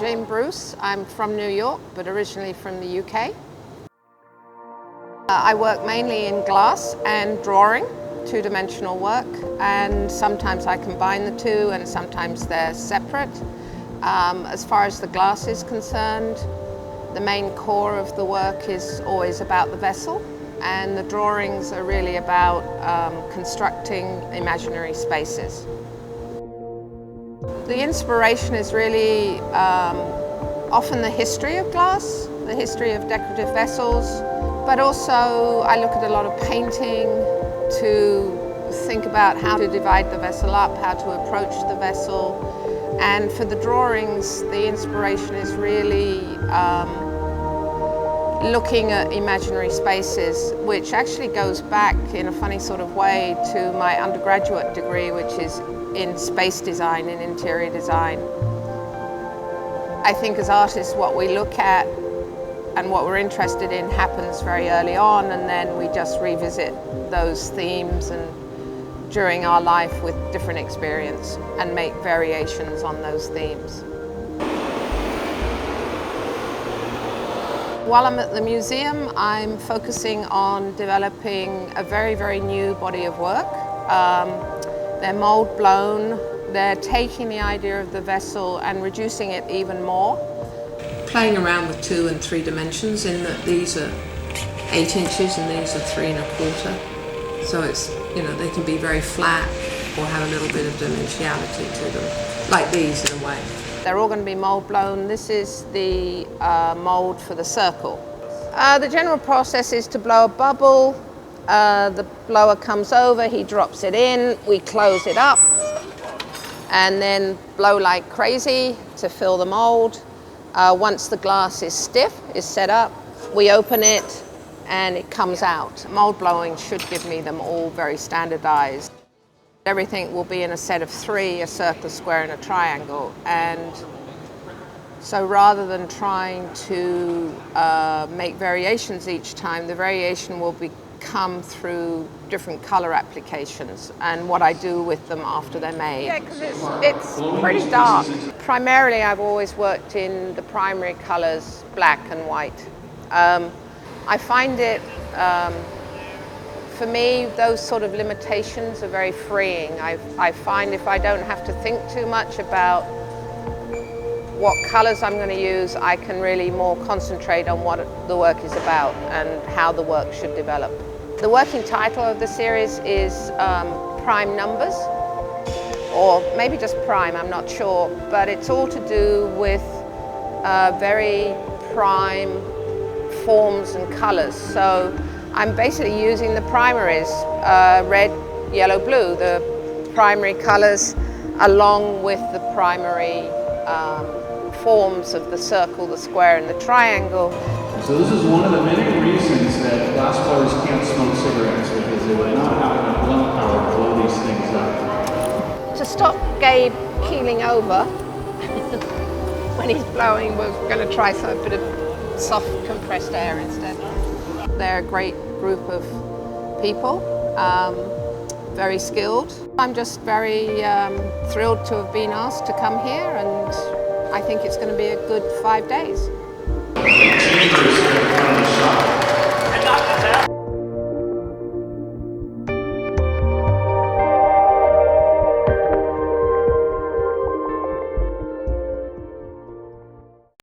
Jane Bruce. I'm from New York, but originally from the UK. I work mainly in glass and drawing, two-dimensional work, and sometimes I combine the two and sometimes they're separate. As far as the glass is concerned, the main core of the work is always about the vessel, and the drawings are really about constructing imaginary spaces. The inspiration is really often the history of glass, the history of decorative vessels, but also I look at a lot of painting to think about how to divide the vessel up, how to approach the vessel. And for the drawings, the inspiration is really looking at imaginary spaces, which actually goes back in a funny sort of way to my undergraduate degree, which is in space design and interior design. I think as artists what we look at and what we're interested in happens very early on, and then we just revisit those themes and during our life with different experience and make variations on those themes. While I'm at the museum, I'm focusing on developing a very, very new body of work. They're mold blown. They're taking the idea of the vessel and reducing it even more. Playing around with 2 and 3 dimensions in that these are 8 inches and these are 3 1/4. So it's, they can be very flat or have a little bit of dimensionality to them, like these in a way. They're all going to be mold blown. This is the mold for the circle. The general process is to blow a bubble. The blower comes over, he drops it in, we close it up, and then blow like crazy to fill the mold. Once the glass is stiff, is set up, we open it and it comes out. Mold blowing should give me them all very standardized. Everything will be in a set of 3, a circle, a square, and a triangle. And so rather than trying to make variations each time, the variation will come through different color applications and what I do with them after they're made. Yeah, because it's pretty dark. Primarily, I've always worked in the primary colors, black and white. I find it, for me, those sort of limitations are very freeing. I find if I don't have to think too much about what colors I'm going to use, I can really more concentrate on what the work is about and how the work should develop. The working title of the series is Prime Numbers, or maybe just Prime, I'm not sure, but it's all to do with very prime forms and colors. So I'm basically using the primaries, red, yellow, blue, the primary colors along with the primary forms of the circle, the square, and the triangle. So this is one of the many reasons that glass blowers can't smoke cigarettes, because they would not have enough lung power to blow these things up. To stop Gabe keeling over when he's blowing, we're going to try a bit of soft compressed air instead. They're a great group of people, very skilled. I'm just very thrilled to have been asked to come here, and I think it's going to be a good 5 days.